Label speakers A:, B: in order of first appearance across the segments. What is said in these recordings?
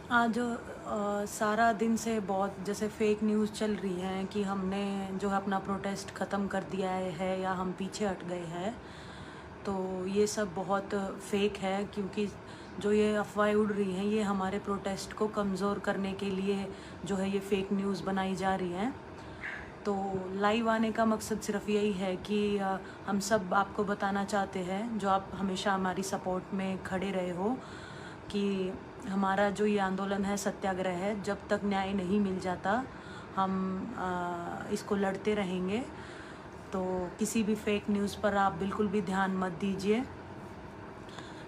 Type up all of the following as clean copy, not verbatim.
A: आज सारा दिन से बहुत जैसे फेक न्यूज़ चल रही है कि हमने जो है अपना प्रोटेस्ट ख़त्म कर दिया है या हम पीछे हट गए हैं। तो ये सब बहुत फेक है, क्योंकि जो ये अफवाहें उड़ रही हैं ये हमारे प्रोटेस्ट को कमज़ोर करने के लिए जो है ये फेक न्यूज़ बनाई जा रही हैं। तो लाइव आने का मकसद सिर्फ यही है कि हम सब आपको बताना चाहते हैं, जो आप हमेशा हमारी सपोर्ट में खड़े रहे हो, कि हमारा जो ये आंदोलन है, सत्याग्रह है, जब तक न्याय नहीं मिल जाता हम इसको लड़ते रहेंगे। तो किसी भी फेक न्यूज़ पर आप बिल्कुल भी ध्यान मत दीजिए,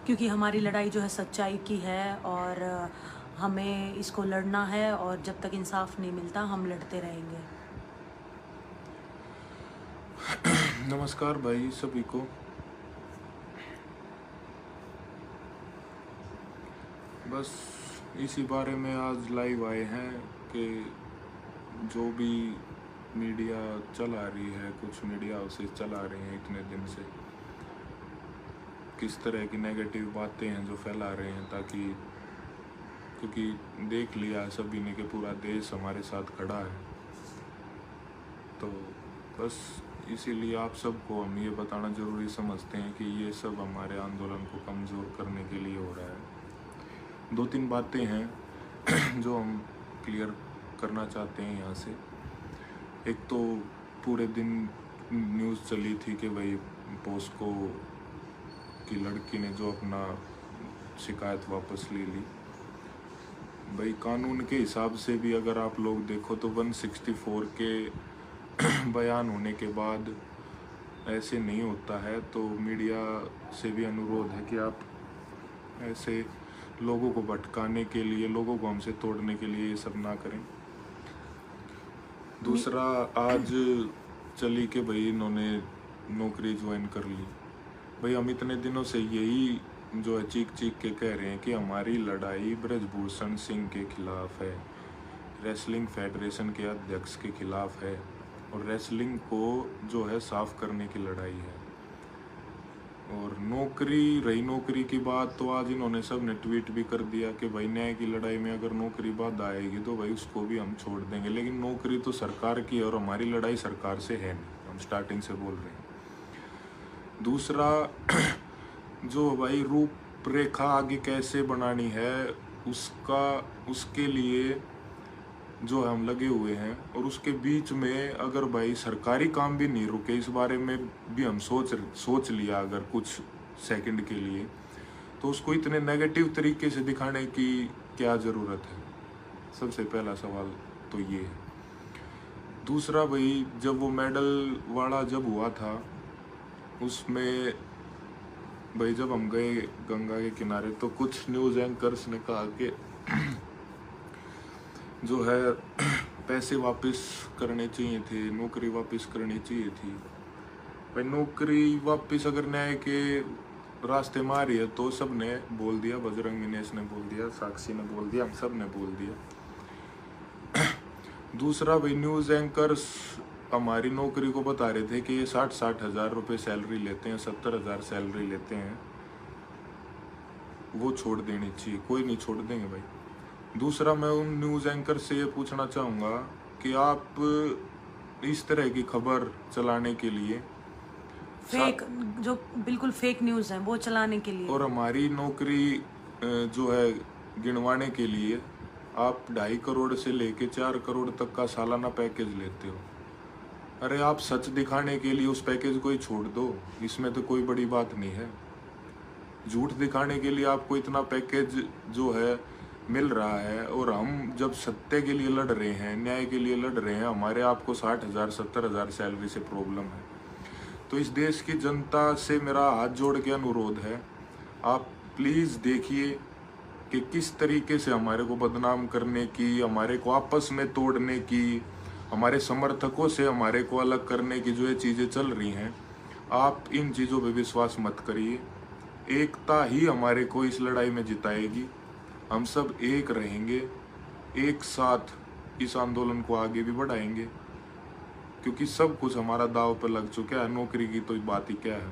A: क्योंकि हमारी लड़ाई जो है सच्चाई की है और हमें इसको लड़ना है, और जब तक इंसाफ नहीं मिलता हम लड़ते रहेंगे।
B: नमस्कार भाई सभी को। बस इसी बारे में आज लाइव आए हैं कि जो भी मीडिया चला रही है, कुछ मीडिया हाउसेस चला रहे हैं इतने दिन से, किस तरह की नेगेटिव बातें हैं जो फैला रहे हैं, ताकि क्योंकि देख लिया सभी ने कि पूरा देश हमारे साथ खड़ा है। तो बस इसीलिए आप सबको हम ये बताना ज़रूरी समझते हैं कि ये सब हमारे आंदोलन को कमज़ोर करने के लिए हो रहा है। दो तीन बातें हैं जो हम क्लियर करना चाहते हैं यहाँ से। एक तो पूरे दिन न्यूज़ चली थी कि भाई पोस्को की लड़की ने जो अपना शिकायत वापस ले ली। भाई कानून के हिसाब से भी अगर आप लोग देखो तो 164 के बयान होने के बाद ऐसे नहीं होता है। तो मीडिया से भी अनुरोध है कि आप ऐसे लोगों को भटकाने के लिए, लोगों को हमसे तोड़ने के लिए ये सब ना करें। दूसरा, आज चली कि भाई इन्होंने नौकरी ज्वाइन कर ली। भाई हम इतने दिनों से यही जो है चीख चीख के कह रहे हैं कि हमारी लड़ाई ब्रजभूषण सिंह के खिलाफ है, रेसलिंग फेडरेशन के अध्यक्ष के खिलाफ है, और रेसलिंग को जो है साफ करने की लड़ाई है। और नौकरी की बात, तो आज इन्होंने सब ने ट्वीट भी कर दिया कि भाई न्याय की लड़ाई में अगर नौकरी बाधा आएगी तो भाई उसको भी हम छोड़ देंगे, लेकिन नौकरी तो सरकार की है और हमारी लड़ाई सरकार से है नहीं, हम स्टार्टिंग से बोल रहे हैं। दूसरा, जो भाई रूपरेखा आगे कैसे बनानी है उसके लिए जो हम लगे हुए हैं, और उसके बीच में अगर भाई सरकारी काम भी नहीं रुके, इस बारे में भी हम सोच लिया अगर कुछ सेकंड के लिए, तो उसको इतने नेगेटिव तरीके से दिखाने की क्या ज़रूरत है। सबसे पहला सवाल तो ये है। दूसरा, भाई जब वो मेडल वाला जब हुआ था, उसमें भाई जब हम गए गंगा के किनारे तो कुछ न्यूज़ एंकर्स ने कहा कि जो है पैसे वापस करने चाहिए थे, नौकरी वापस करनी चाहिए थी। भाई नौकरी वापस अगर न्याय के रास्ते में आ रही है तो सब ने बोल दिया, बजरंग मिनेश ने बोल दिया, साक्षी ने बोल दिया, हम सब ने बोल दिया। दूसरा, भाई न्यूज़ एंकर्स हमारी नौकरी को बता रहे थे कि ये 60 हज़ार रुपये सैलरी लेते हैं, 70,000 सैलरी लेते हैं, वो छोड़ देनी चाहिए। कोई नहीं छोड़ देंगे भाई। दूसरा, मैं उन न्यूज़ एंकर से ये पूछना चाहूँगा कि आप इस तरह की खबर चलाने के लिए,
A: फेक, जो बिल्कुल फेक न्यूज़ हैं वो चलाने के लिए,
B: और हमारी नौकरी जो है गिनवाने के लिए आप 2.5 करोड़ से लेके 4 करोड़ तक का सालाना पैकेज लेते हो। अरे आप सच दिखाने के लिए उस पैकेज को ही छोड़ दो, इसमें तो कोई बड़ी बात नहीं है। झूठ दिखाने के लिए आपको इतना पैकेज जो है मिल रहा है, और हम जब सत्य के लिए लड़ रहे हैं, न्याय के लिए लड़ रहे हैं, हमारे आपको 60,000 70,000 सैलरी से प्रॉब्लम है। तो इस देश की जनता से मेरा हाथ जोड़ के अनुरोध है, आप प्लीज़ देखिए कि किस तरीके से हमारे को बदनाम करने की, हमारे को आपस में तोड़ने की, हमारे समर्थकों से हमारे को अलग करने की जो ये चीज़ें चल रही हैं, आप इन चीज़ों पे विश्वास मत करिए। एकता ही हमारे को इस लड़ाई में जिताएगी। हम सब एक रहेंगे, एक साथ इस आंदोलन को आगे भी बढ़ाएंगे, क्योंकि सब कुछ हमारा दाव पर लग चुका है। नौकरी की तो बात ही क्या है।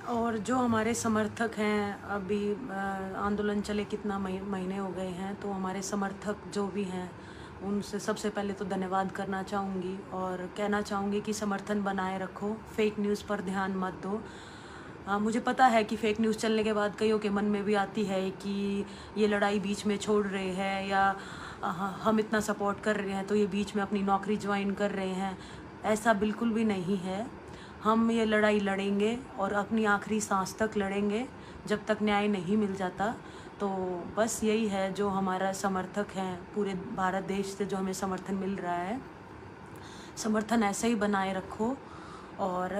A: और जो हमारे समर्थक हैं, अभी आंदोलन चले कितना महीने हो गए हैं, तो हमारे समर्थक जो भी हैं उनसे सबसे पहले तो धन्यवाद करना चाहूँगी और कहना चाहूँगी कि समर्थन बनाए रखो, फेक न्यूज़ पर ध्यान मत दो। मुझे पता है कि फेक न्यूज़ चलने के बाद कईयों के मन में भी आती है कि ये लड़ाई बीच में छोड़ रहे हैं, या हम इतना सपोर्ट कर रहे हैं तो ये बीच में अपनी नौकरी ज्वाइन कर रहे हैं। ऐसा बिल्कुल भी नहीं है। हम ये लड़ाई लड़ेंगे और अपनी आखिरी सांस तक लड़ेंगे जब तक न्याय नहीं मिल जाता। तो बस यही है जो हमारा समर्थक हैं, पूरे भारत देश से जो हमें समर्थन मिल रहा है, समर्थन ऐसे ही बनाए रखो और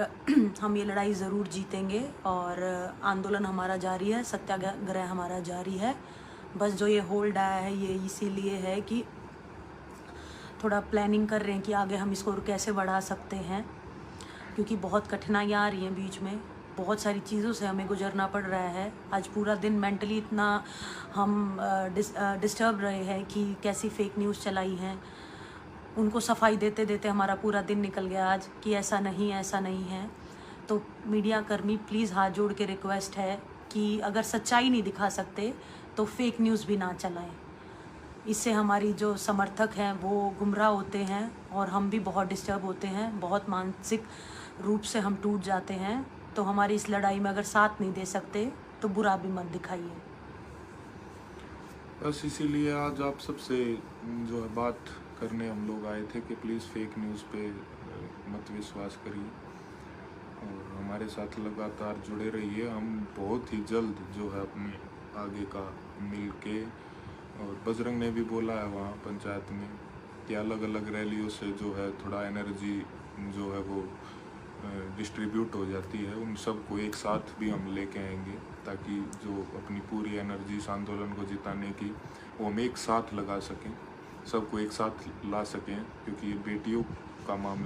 A: हम ये लड़ाई ज़रूर जीतेंगे। और आंदोलन हमारा जारी है, सत्याग्रह हमारा जारी है। बस जो ये होल्ड आया है ये इसीलिए है कि थोड़ा प्लानिंग कर रहे हैं कि आगे हम इसको कैसे बढ़ा सकते हैं, क्योंकि बहुत कठिनाइयाँ आ रही हैं बीच में, बहुत सारी चीज़ों से हमें गुजरना पड़ रहा है। आज पूरा दिन मेंटली इतना हम डिस्टर्ब रहे हैं कि कैसी फेक न्यूज़ चलाई हैं, उनको सफाई देते देते हमारा पूरा दिन निकल गया आज कि ऐसा नहीं है। तो मीडिया कर्मी प्लीज़ हाथ जोड़ के रिक्वेस्ट है कि अगर सच्चाई नहीं दिखा सकते तो फेक न्यूज़ भी ना चलाएं। इससे हमारी जो समर्थक हैं वो गुमराह होते हैं और हम भी बहुत डिस्टर्ब होते हैं, बहुत मानसिक रूप से हम टूट जाते हैं। तो हमारी इस लड़ाई में अगर साथ नहीं दे सकते तो बुरा भी मत दिखाइए।
B: बस इसीलिए आज आप सबसे जो है बात करने हम लोग आए थे कि प्लीज़ फेक न्यूज़ पे मत विश्वास करिए और हमारे साथ लगातार जुड़े रहिए। हम बहुत ही जल्द जो है अपने आगे का मिल के, और बजरंग ने भी बोला है वहाँ पंचायत में कि अलग अलग रैलियों से जो है थोड़ा एनर्जी जो है वो डिस्ट्रीब्यूट हो जाती है, उन सबको एक साथ भी हम लेके आएंगे ताकि जो अपनी पूरी एनर्जी इस आंदोलन को जिताने की वो हम एक साथ लगा सकें, सबको एक साथ ला सकें, क्योंकि ये बेटियों का मामला